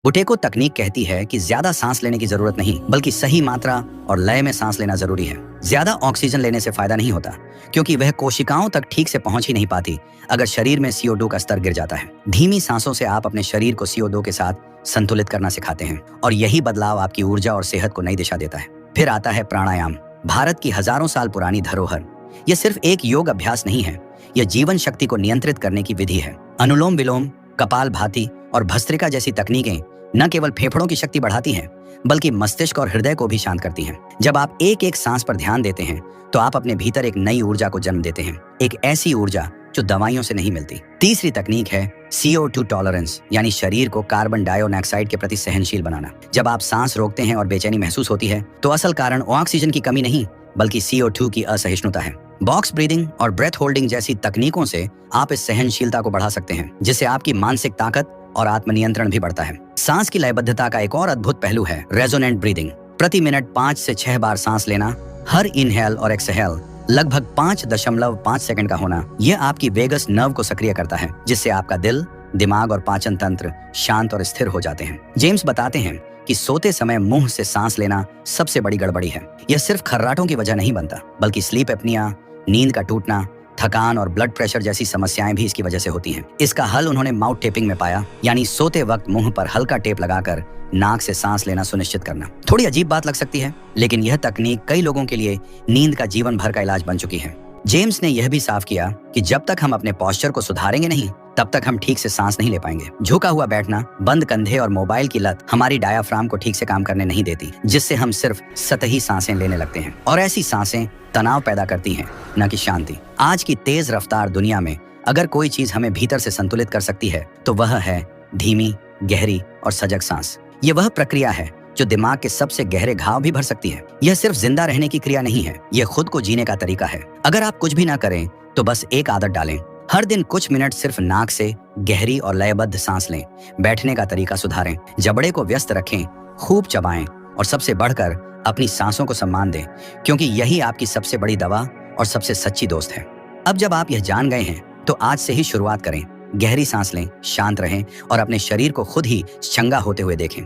बुटेको तकनीक कहती है कि ज्यादा सांस लेने की जरूरत नहीं, बल्कि सही मात्रा और लय में सांस लेना जरूरी है। ज्यादा ऑक्सीजन लेने से फायदा नहीं होता, क्योंकि वह कोशिकाओं तक ठीक से पहुंच ही नहीं पाती अगर शरीर में CO2 का स्तर गिर जाता है। धीमी सांसों से आप अपने शरीर को CO2 के साथ संतुलित करना सिखाते हैं, और यही बदलाव आपकी ऊर्जा और सेहत को नई दिशा देता है। फिर आता है प्राणायाम, भारत की हजारों साल पुरानी धरोहर। यह सिर्फ एक योग अभ्यास नहीं है, यह जीवन शक्ति को नियंत्रित करने की विधि है। अनुलोम विलोम, कपालभाति और भस्त्रिका जैसी तकनीकें न केवल फेफड़ों की शक्ति बढ़ाती हैं, बल्कि मस्तिष्क और हृदय को भी शांत करती हैं। जब आप एक एक सांस पर ध्यान देते हैं, तो आप अपने भीतर एक नई ऊर्जा को जन्म देते हैं, एक ऐसी ऊर्जा जो दवाइयों से नहीं मिलती। तीसरी तकनीक है CO2 टॉलरेंस, यानी शरीर को कार्बन डाइऑक्साइड के प्रति सहनशील बनाना। जब आप सांस रोकते हैं और बेचैनी महसूस होती है, तो असल कारण ऑक्सीजन की कमी नहीं, बल्कि CO2 की असहिष्णुता है। बॉक्स ब्रीदिंग और ब्रेथ होल्डिंग जैसी तकनीकों से आप इस सहनशीलता को बढ़ा सकते हैं, जिससे आपकी मानसिक ताकत और आत्मनियंत्रण भी बढ़ता है। सांस की लयबद्धता का एक और अद्भुत पहलू है रेजोनेंट ब्रीदिंग। प्रति मिनट 5 से 6 बार सांस लेना, हर इनहेल और एक्सहेल लगभग 5.5 सेकंड का होना, यह आपकी वेगस नर्व को सक्रिय करता है, जिससे आपका दिल, दिमाग और पाचन तंत्र शांत और स्थिर हो जाते हैं। जेम्स बताते हैं कि सोते समय मुंह से सांस लेना सबसे बड़ी गड़बड़ी है। यह सिर्फ खर्राटों की वजह नहीं बनता, बल्कि स्लीप एपनिया, नींद का टूटना, थकान और ब्लड प्रेशर जैसी समस्याएं भी इसकी वजह से होती हैं। इसका हल उन्होंने माउथ टेपिंग में पाया, यानी सोते वक्त मुंह पर हल्का टेप लगाकर नाक से सांस लेना सुनिश्चित करना। थोड़ी अजीब बात लग सकती है, लेकिन यह तकनीक कई लोगों के लिए नींद का जीवन भर का इलाज बन चुकी है। जेम्स ने यह भी साफ किया कि जब तक हम अपने पोस्चर को सुधारेंगे नहीं, तब तक हम ठीक से सांस नहीं ले पाएंगे। झुका हुआ बैठना, बंद कंधे और मोबाइल की लत हमारी डायाफ्राम को ठीक से काम करने नहीं देती, जिससे हम सिर्फ सतही सांसें लेने लगते हैं, और ऐसी सांसें तनाव पैदा करती हैं, न कि शांति। आज की तेज रफ्तार दुनिया में अगर कोई चीज हमें भीतर से संतुलित कर सकती है, तो वह है धीमी, गहरी और सजग सांस। ये वह प्रक्रिया है जो दिमाग के सबसे गहरे घाव भी भर सकती है। यह सिर्फ जिंदा रहने की क्रिया नहीं है, यह खुद को जीने का तरीका है। अगर आप कुछ भी ना करें, तो बस एक आदत डालें, हर दिन कुछ मिनट सिर्फ नाक से गहरी और लयबद्ध सांस लें। बैठने का तरीका सुधारें, जबड़े को व्यस्त रखें, खूब चबाएं, और सबसे बढ़कर अपनी सांसों को सम्मान दें, क्योंकि यही आपकी सबसे बड़ी दवा और सबसे सच्ची दोस्त है। अब जब आप यह जान गए हैं, तो आज से ही शुरुआत करें। गहरी सांस लें, शांत रहें और अपने शरीर को खुद ही चंगा होते हुए देखें।